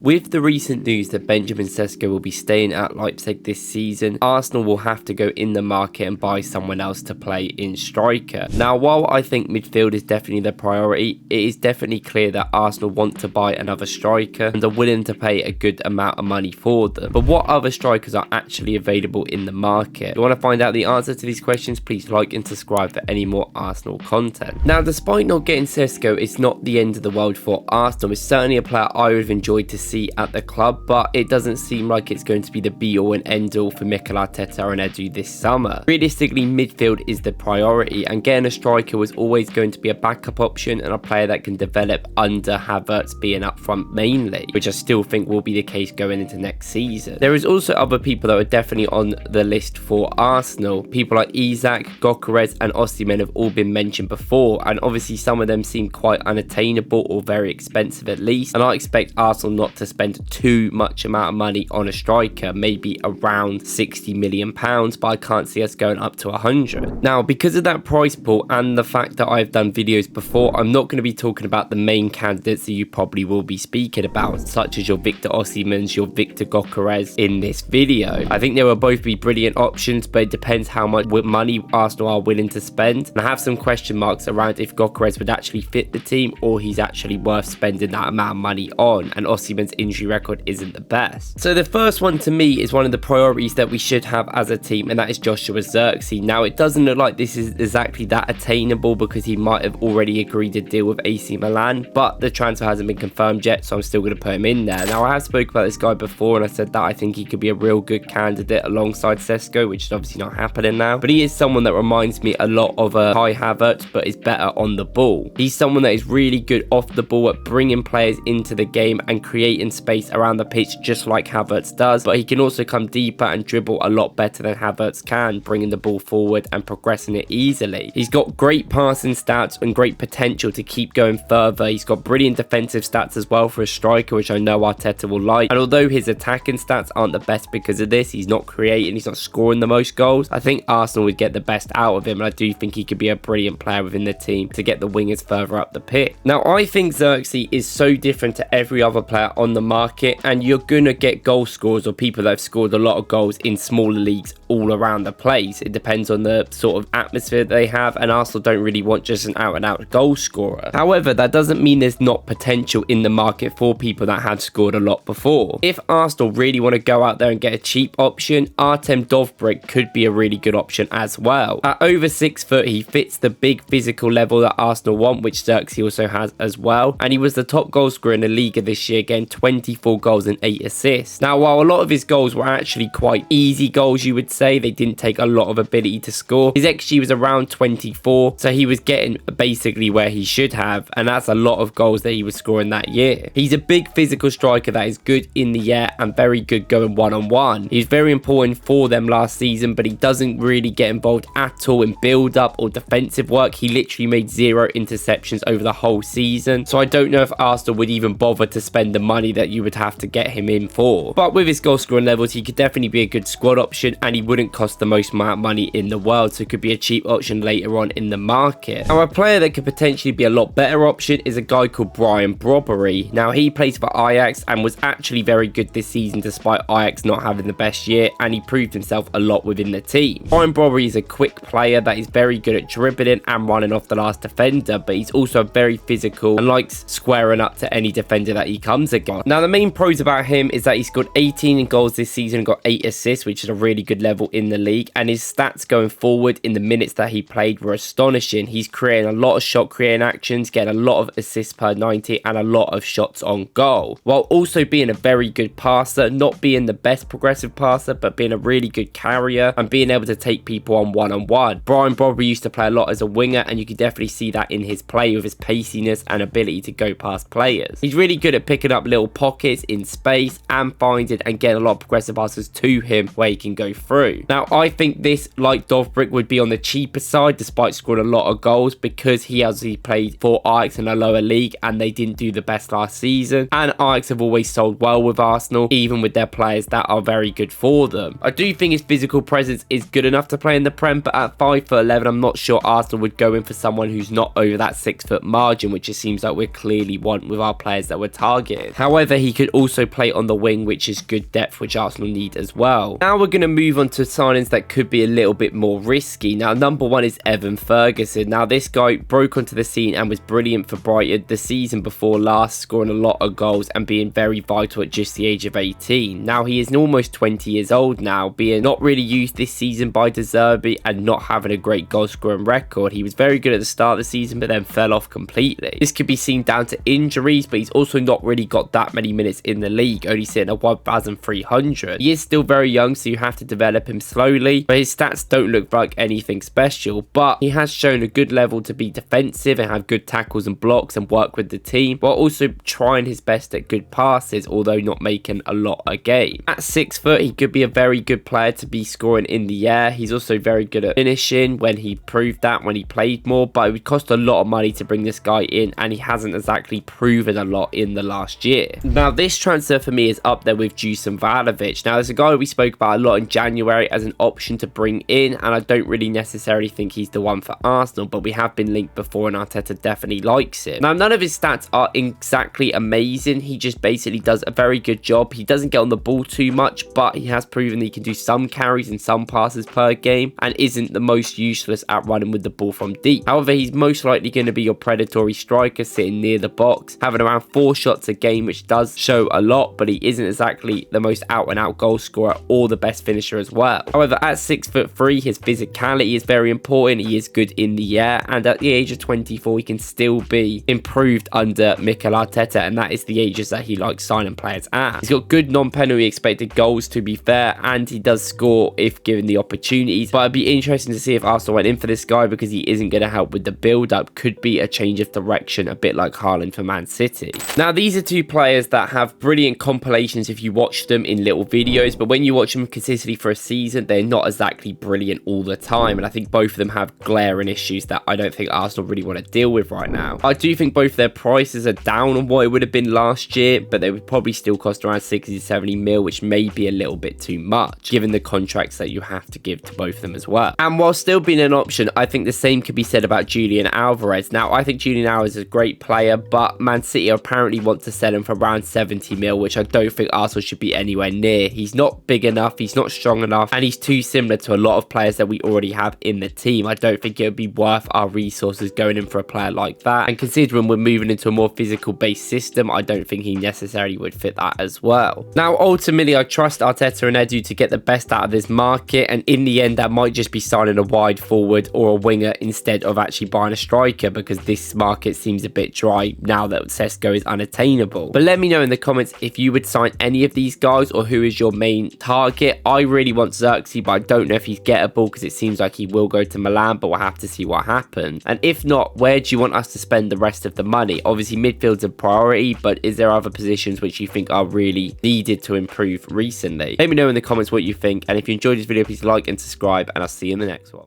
With the recent news that Benjamin Sesko will be staying at Leipzig this season, Arsenal will have to go in the market and buy someone else to play in striker. Now, while I think midfield is definitely the priority, it is definitely clear that Arsenal want to buy another striker and are willing to pay a good amount of money for them. But what other strikers are actually available in the market? If you want to find out the answer to these questions, please like and subscribe for any more Arsenal content. Now, despite not getting Sesko, it's not the end of the world for Arsenal. It's certainly a player I would have enjoyed to see at the club, but it doesn't seem like it's going to be the be-all and end-all for Mikel Arteta and Edu this summer. Realistically, midfield is the priority, and getting a striker was always going to be a backup option and a player that can develop under Havertz being up front mainly, which I still think will be the case going into next season. There is also other people that are definitely on the list for Arsenal. People like Isak, Gyökeres and Osimhen have all been mentioned before, and obviously some of them seem quite unattainable or very expensive at least, and I expect Arsenal not to spend too much amount of money on a striker, maybe around £60 million, but I can't see us going up to 100. Now, because of that price pool and the fact that I've done videos before, I'm not going to be talking about the main candidates that you probably will be speaking about, such as your Victor Osimhen's, your Victor Gyökeres in this video. I think they will both be brilliant options, but it depends how much money Arsenal are willing to spend, and I have some question marks around if Gyökeres would actually fit the team or he's actually worth spending that amount of money on, and Osimhen's injury record isn't the best. So the first one to me is one of the priorities that we should have as a team, and that is Joshua Zirkzee. Now, it doesn't look like this is exactly that attainable because he might have already agreed a deal with AC Milan, but the transfer hasn't been confirmed yet, so I'm still going to put him in there. Now, I have spoken about this guy before, and I said that I think he could be a real good candidate alongside Sesko, which is obviously not happening now, but he is someone that reminds me a lot of a Kai Havertz, but is better on the ball. He's someone that is really good off the ball at bringing players into the game and creating space around the pitch just like Havertz does, but he can also come deeper and dribble a lot better than Havertz can, bringing the ball forward and progressing it easily. He's got great passing stats and great potential to keep going further. He's got brilliant defensive stats as well for a striker, which I know Arteta will like, and although his attacking stats aren't the best because of this, he's not creating, he's not scoring the most goals, I think Arsenal would get the best out of him, and I do think he could be a brilliant player within the team to get the wingers further up the pitch. Now, I think Zirkzee is so different to every other player on the market, and you're gonna get goal scorers or people that have scored a lot of goals in smaller leagues all around the place. It depends on the sort of atmosphere they have, and Arsenal don't really want just an out-and-out goal scorer. However, that doesn't mean there's not potential in the market for people that have scored a lot before. If Arsenal really want to go out there and get a cheap option, Artem Dovbyk could be a really good option as well. At over 6 foot, he fits the big physical level that Arsenal want, which Zirkzee also has as well, and he was the top goal scorer in the Liga this year, getting 24 goals and 8 assists. Now, while a lot of his goals were actually quite easy goals, you would say, they didn't take a lot of ability to score. His XG was around 24, so he was getting basically where he should have, and that's a lot of goals that he was scoring that year. He's a big physical striker that is good in the air and very good going one-on-one. He's very important for them last season, but he doesn't really get involved at all in build-up or defensive work. He literally made 0 interceptions over the whole season, so I don't know if Arsenal would even bother to spend the money that you would have to get him in for. But with his goal scoring levels, he could definitely be a good squad option, and he wouldn't cost the most amount of money in the world, so could be a cheap option later on in the market. Now, a player that could potentially be a lot better option is a guy called Brobbey. Now, he plays for Ajax and was actually very good this season despite Ajax not having the best year, and he proved himself a lot within the team. Brobbey is a quick player that is very good at dribbling and running off the last defender, but he's also very physical and likes squaring up to any defender that he comes against. Now, the main pros about him is that he scored 18 goals this season and got 8 assists, which is a really good level in the league, and his stats going forward in the minutes that he played were astonishing. He's creating a lot of shot creating actions, getting a lot of assists per 90 and a lot of shots on goal, while also being a very good passer, not being the best progressive passer, but being a really good carrier and being able to take people on one-on-one. Brobbey used to play a lot as a winger, and you can definitely see that in his play with his paciness and ability to go past players. He's really good at picking up little pockets in space and finding and getting a lot of progressive passes to him where he can go through. Now, I think this, like Dovbyk, would be on the cheaper side despite scoring a lot of goals, because he actually played for Ajax in a lower league and they didn't do the best last season, and Ajax have always sold well with Arsenal, even with their players that are very good for them. I do think his physical presence is good enough to play in the Prem, but at 5'11", I'm not sure Arsenal would go in for someone who's not over that 6 foot margin, which it seems like we clearly want with our players that we're targeting. However, However, he could also play on the wing, which is good depth, which Arsenal need as well. Now we're going to move on to signings that could be a little bit more risky. Now, number one is Evan Ferguson. Now, this guy broke onto the scene and was brilliant for Brighton the season before last, scoring a lot of goals and being very vital at just the age of 18. Now, he is almost 20 years old now, being not really used this season by Zirkzee and not having a great goal scoring record. He was very good at the start of the season, but then fell off completely. This could be seen down to injuries, but he's also not really got that many minutes in the league, only sitting at 1,300. He is still very young, so you have to develop him slowly, but his stats don't look like anything special. But he has shown a good level to be defensive and have good tackles and blocks and work with the team, while also trying his best at good passes, although not making a lot a game. At 6 foot, he could be a very good player to be scoring in the air. He's also very good at finishing when he proved that when he played more, but it would cost a lot of money to bring this guy in, and he hasn't exactly proven a lot in the last year. Now, this transfer for me is up there with Dusan Vlahovic. Now, there's a guy we spoke about a lot in January as an option to bring in, and I don't really necessarily think he's the one for Arsenal, but we have been linked before and Arteta definitely likes it. Now, none of his stats are exactly amazing. He just basically does a very good job. He doesn't get on the ball too much, but he has proven that he can do some carries and some passes per game and isn't the most useless at running with the ball from deep. However, he's most likely going to be your predatory striker sitting near the box, having around 4 shots a game, which does show a lot, but he isn't exactly the most out and out goal scorer or the best finisher as well. However, at 6'3", his physicality is very important. He is good in the air, and at the age of 24, he can still be improved under Mikel Arteta, and that is the ages that he likes signing players at. He's got good non-penalty expected goals, to be fair, and he does score if given the opportunities, but it'd be interesting to see if Arsenal went in for this guy, because he isn't going to help with the build-up. Could be a change of direction, a bit like Haaland for Man City. Now, these are two players that have brilliant compilations if you watch them in little videos, but when you watch them consistently for a season, they're not exactly brilliant all the time, and I think both of them have glaring issues that I don't think Arsenal really want to deal with right now. I do think both their prices are down on what it would have been last year, but they would probably still cost around 60 to 70 mil, which may be a little bit too much, given the contracts that you have to give to both of them as well. And while still being an option, I think the same could be said about Julian Alvarez. Now, I think Julian Alvarez is a great player, but Man City apparently want to sell him for around 70 mil, which I don't think Arsenal should be anywhere near. He's not big enough, he's not strong enough, and he's too similar to a lot of players that we already have in the team. I don't think it would be worth our resources going in for a player like that, and considering we're moving into a more physical based system, I don't think he necessarily would fit that as well. Now, ultimately, I trust Arteta and Edu to get the best out of this market, and in the end, that might just be signing a wide forward or a winger instead of actually buying a striker, because this market seems a bit dry now that Sesko is unattainable. But let me know in the comments if you would sign any of these guys or who is your main target. I really want Zirkzee, but I don't know if he's gettable, because it seems like he will go to Milan, but we'll have to see what happens. And if not, where do you want us to spend the rest of the money? Obviously, midfield's a priority, but is there other positions which you think are really needed to improve recently? Let me know in the comments what you think, and if you enjoyed this video, please like and subscribe, and I'll see you in the next one.